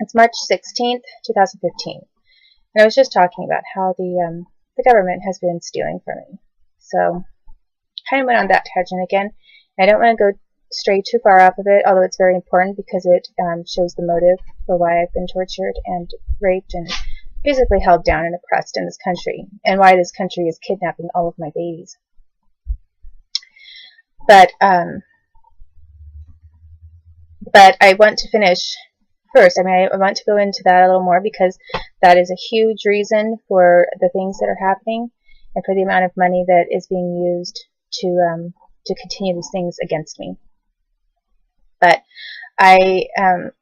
It's March 16th, 2015. And I was just talking about how the government has been stealing from me. So, kind of went on that tangent again. I don't want to go stray too far off of it, although it's very important because it shows the motive for why I've been tortured and raped and physically held down and oppressed in this country, and why this country is kidnapping all of my babies. But I want to finish first. I mean, I want to go into that a little more because that is a huge reason for the things that are happening and for the amount of money that is being used to continue these things against me. But I am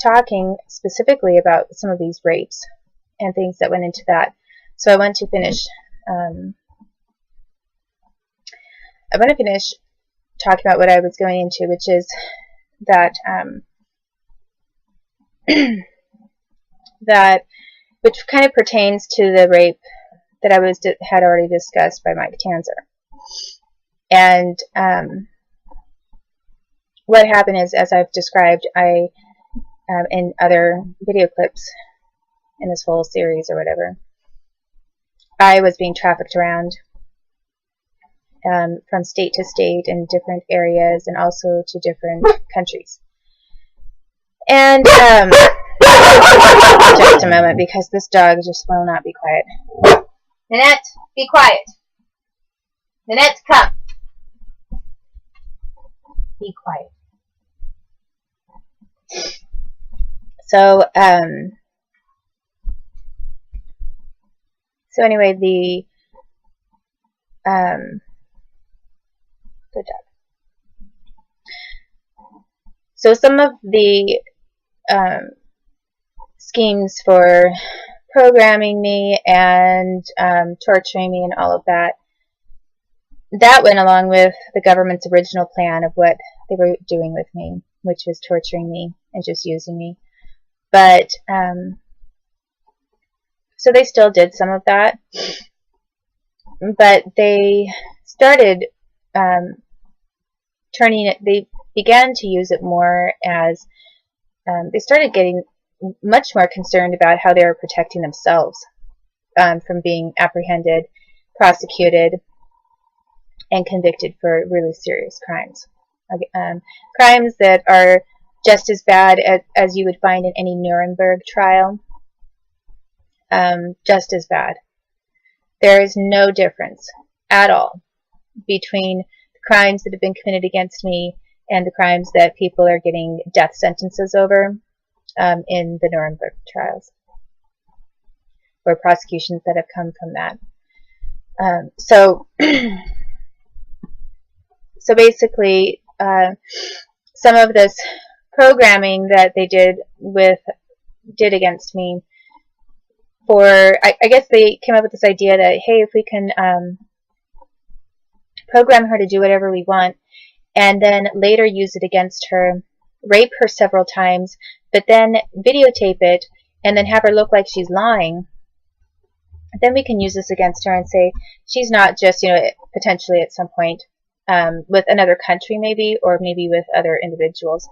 talking specifically about some of these rapes and things that went into that. So I want to finish. I want to finish talking about what I was going into, which is that which kind of pertains to the rape that I had already discussed by Mike Tanzer. And what happened is, as I've described, I in other video clips in this whole series or whatever, I was being trafficked around from state to state in different areas and also to different countries. And just a moment, because this dog just will not be quiet. Nanette, be quiet. Nanette, come. Be quiet. So anyway, good job. So some of the schemes for programming me and torturing me and all of that went along with the government's original plan of what they were doing with me, which was torturing me and just using me. But so they still did some of that, but they started they began to use it more as they started getting much more concerned about how they were protecting themselves from being apprehended, prosecuted, and convicted for really serious crimes. Crimes that are just as bad as you would find in any Nuremberg trial. Just as bad. There is no difference at all between the crimes that have been committed against me and the crimes that people are getting death sentences over in the Nuremberg trials, or prosecutions that have come from that. So basically, some of this programming that they did against me, I guess they came up with this idea that, hey, if we can program her to do whatever we want, and then later use it against her, rape her several times, but then videotape it, and then have her look like she's lying, then we can use this against her and say she's not just, potentially at some point with another country maybe, or maybe with other individuals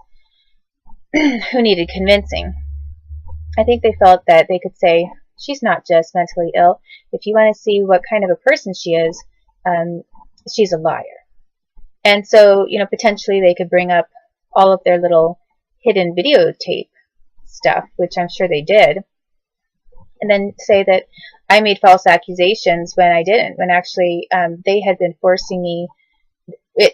who needed convincing. I think they felt that they could say, she's not just mentally ill. If you want to see what kind of a person she is, she's a liar. And so, potentially they could bring up all of their little hidden videotape stuff, which I'm sure they did, and then say that I made false accusations when I didn't, when actually they had been forcing me,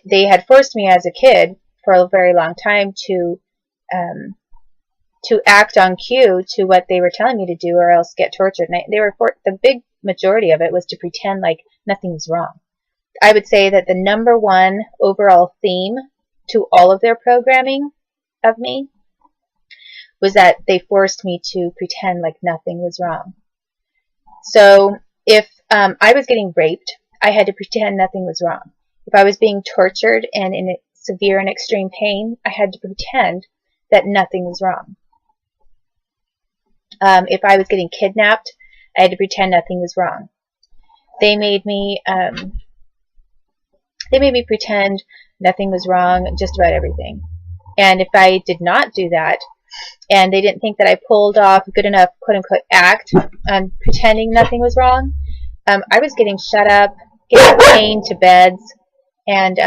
they had forced me as a kid for a very long time to act on cue to what they were telling me to do, or else get tortured. And the big majority of it was to pretend like nothing was wrong. I would say that the number one overall theme to all of their programming of me was that they forced me to pretend like nothing was wrong. So if I was getting raped, I had to pretend nothing was wrong. If I was being tortured and in severe and extreme pain, I had to pretend that nothing was wrong. If I was getting kidnapped, I had to pretend nothing was wrong. They made me pretend nothing was wrong, just about everything. And if I did not do that, and they didn't think that I pulled off a good enough quote-unquote act on pretending nothing was wrong. I was getting shut up, getting chained to beds, and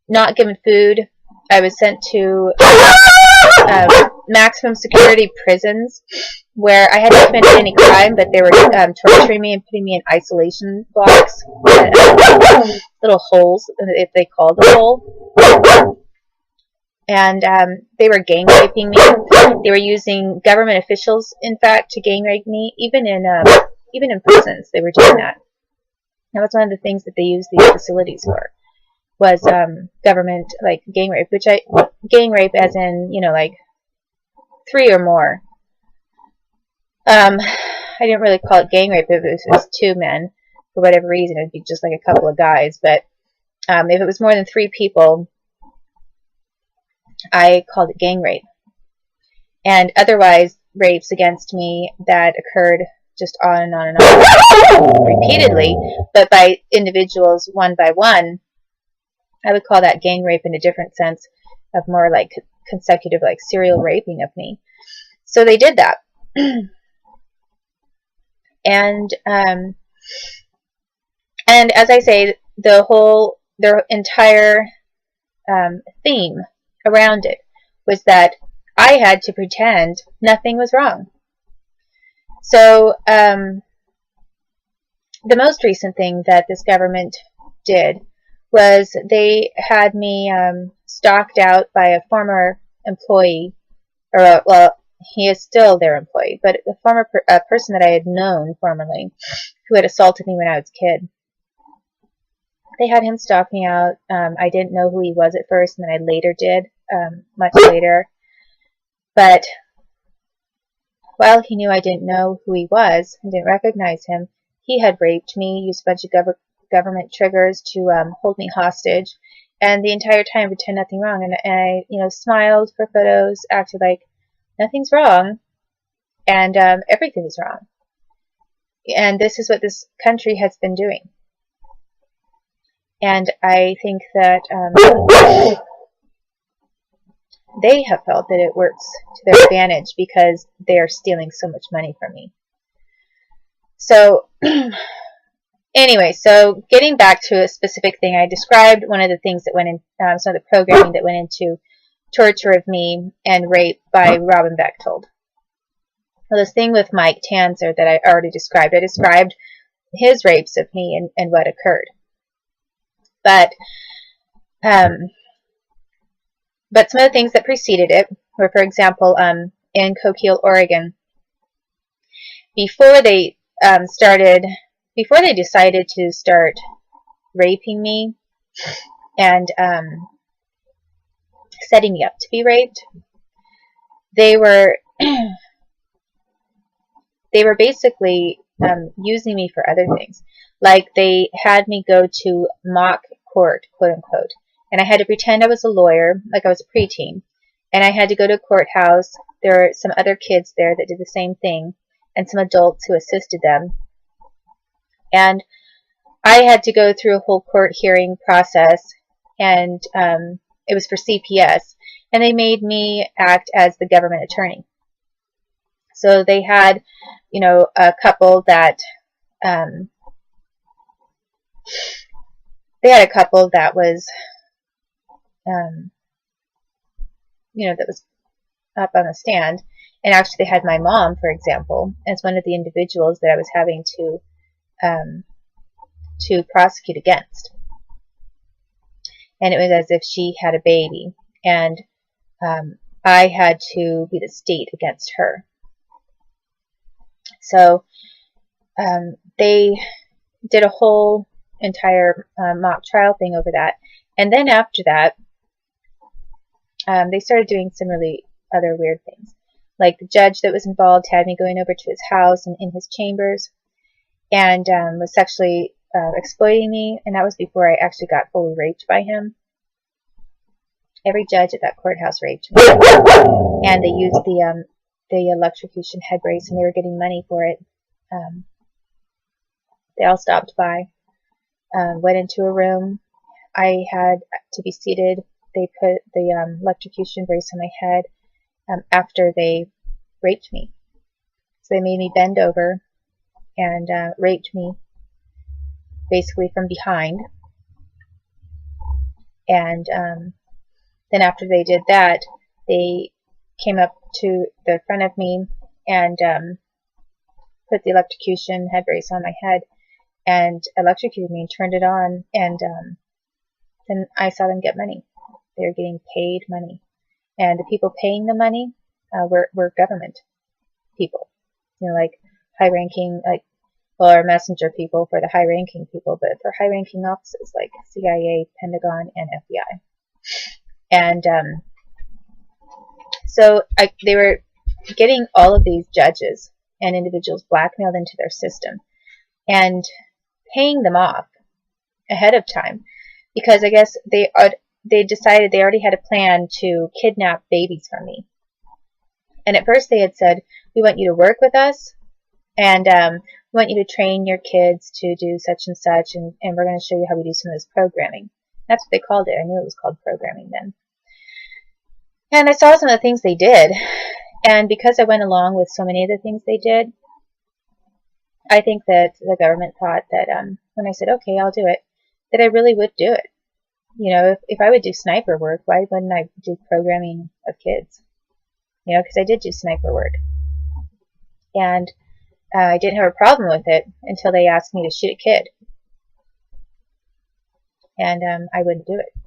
not given food. I was sent to maximum security prisons where I hadn't committed any crime, but they were torturing me and putting me in isolation blocks, little holes, if they called a hole. And they were gang raping me. They were using government officials, in fact, to gang rape me. Even in prisons, they were doing that. That was one of the things that they used these facilities for, was government, like, gang rape. Gang rape as in, you know, like 3 or more. I didn't really call it gang rape if it was 2 men. For whatever reason, it'd be just like a couple of guys. But if it was more than 3 people, I called it gang rape. And otherwise, rapes against me that occurred just on and on and on, repeatedly, but by individuals one by one, I would call that gang rape in a different sense of more like consecutive, like serial raping of me. So they did that. And as I say, their entire theme around it was that I had to pretend nothing was wrong. So the most recent thing that this government did was they had me stalked out by a former employee, or well, he is still their employee, but a former person that I had known formerly, who had assaulted me when I was a kid. They had him stalk me out. I didn't know who he was at first, and then I later did, much later. But while he knew I didn't know who he was and didn't recognize him, he had raped me, used a bunch of government triggers to hold me hostage, and the entire time pretend nothing wrong. And I, you know, smiled for photos, acted like nothing's wrong, and everything is wrong. And this is what this country has been doing. And I think that they have felt that it works to their advantage because they are stealing so much money from me. So, anyway, so getting back to a specific thing, I described one of the things that went in, some of the programming that went into torture of me and rape by Robin Bechtold. Well, this thing with Mike Tanzer that I already described, I described his rapes of me and what occurred. But some of the things that preceded it were, for example, in Coquille, Oregon, before they decided to start raping me and setting me up to be raped, they were basically using me for other things. Like, they had me go to mock court, quote unquote, and I had to pretend I was a lawyer, like I was a preteen, and I had to go to a courthouse. There were some other kids there that did the same thing, and some adults who assisted them, and I had to go through a whole court hearing process, and it was for CPS, and they made me act as the government attorney. So they had, you know, a couple that was, you know, that was up on the stand, and actually they had my mom, for example, as one of the individuals that I was having to prosecute against. And it was as if she had a baby, and I had to be the state against her. So they did a whole entire mock trial thing over that. And then after that, they started doing some really other weird things. Like, the judge that was involved had me going over to his house and in his chambers, and was sexually exploiting me, and that was before I actually got fully raped by him. Every judge at that courthouse raped me, and they used the electrocution head brace, and they were getting money for it. They all stopped by, went into a room. I had to be seated. They put the electrocution brace on my head, after they raped me. So they made me bend over and raped me basically from behind. And then after they did that, they came up to the front of me and put the electrocution head brace on my head and electrocuted me and turned it on. And then I saw them get money. They were getting paid money. And the people paying the money were government people. You know, like high-ranking, like, well, our messenger people for the high-ranking people, but for high-ranking offices like CIA, Pentagon, and FBI. And so they were getting all of these judges and individuals blackmailed into their system and paying them off ahead of time, because I guess they decided they already had a plan to kidnap babies from me. And at first they had said, we want you to work with us, and we want you to train your kids to do such and such, and we're going to show you how we do some of this programming. That's what they called it. I knew it was called programming then. And I saw some of the things they did, and because I went along with so many of the things they did, I think that the government thought that when I said, okay, I'll do it, that I really would do it. You know, if I would do sniper work, why wouldn't I do programming of kids? You know, because I did do sniper work. And I didn't have a problem with it until they asked me to shoot a kid. And I wouldn't do it.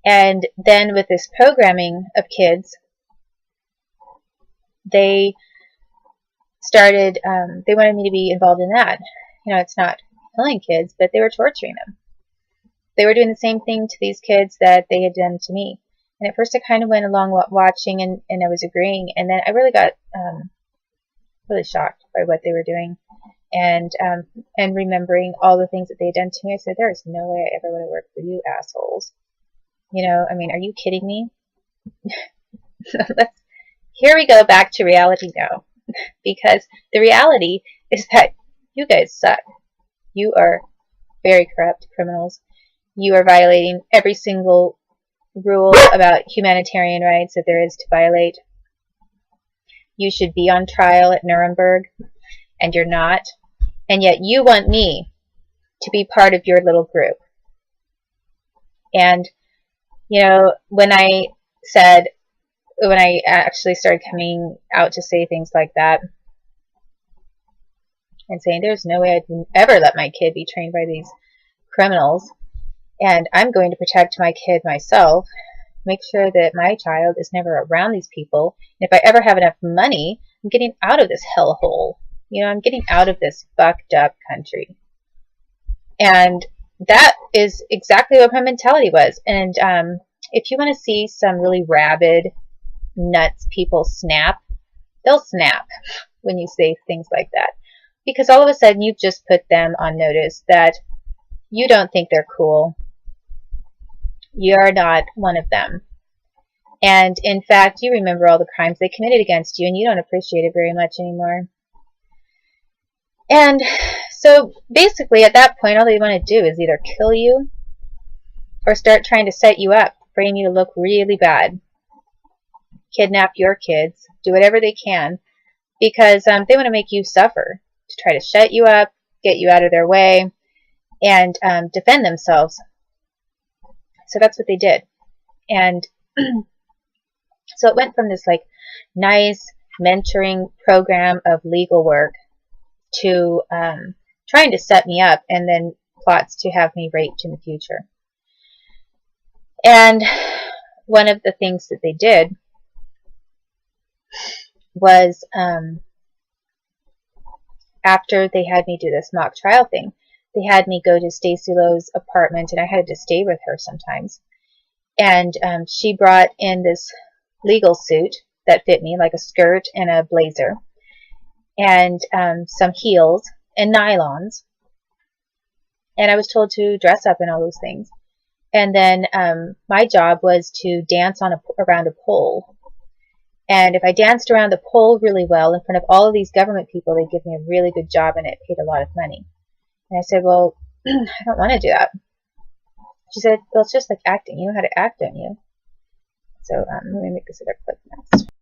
And then with this programming of kids, they started, they wanted me to be involved in that. You know, it's not killing kids, but they were torturing them. They were doing the same thing to these kids that they had done to me. And at first I kind of went along watching and I was agreeing. And then I really got really shocked by what they were doing. And remembering all the things that they had done to me, I said, there is no way I ever would have worked for you assholes. You know, I mean, are you kidding me? Here we go back to reality now. Because the reality is that you guys suck. You are very corrupt criminals. You are violating every single rule about humanitarian rights that there is to violate. You should be on trial at Nuremberg, and you're not. And yet you want me to be part of your little group. And, you know, when I actually started coming out to say things like that, and saying there's no way I'd ever let my kid be trained by these criminals, and I'm going to protect my kid myself, make sure that my child is never around these people, and if I ever have enough money, I'm getting out of this hellhole. You know, I'm getting out of this fucked up country. And that is exactly what my mentality was. And if you want to see some really rabid, nuts people snap, they'll snap when you say things like that. Because all of a sudden you've just put them on notice that you don't think they're cool. You're not one of them. And in fact, you remember all the crimes they committed against you, and you don't appreciate it very much anymore. And so basically at that point, all they want to do is either kill you or start trying to set you up, frame you to look really bad, kidnap your kids, do whatever they can, because they want to make you suffer, to try to shut you up, get you out of their way, and defend themselves. So that's what they did. And so it went from this like nice mentoring program of legal work to trying to set me up, and then plots to have me raped in the future. And one of the things that they did was after they had me do this mock trial thing, they had me go to Stacy Lowe's apartment, and I had to stay with her sometimes. And she brought in this legal suit that fit me, like a skirt and a blazer, and some heels and nylons. And I was told to dress up in all those things. And then my job was to dance around a pole. And if I danced around the pole really well in front of all of these government people, they'd give me a really good job, and it paid a lot of money. And I said, well, I don't want to do that. She said, well, it's just like acting. You know how to act, don't you? So let me make this other clip next.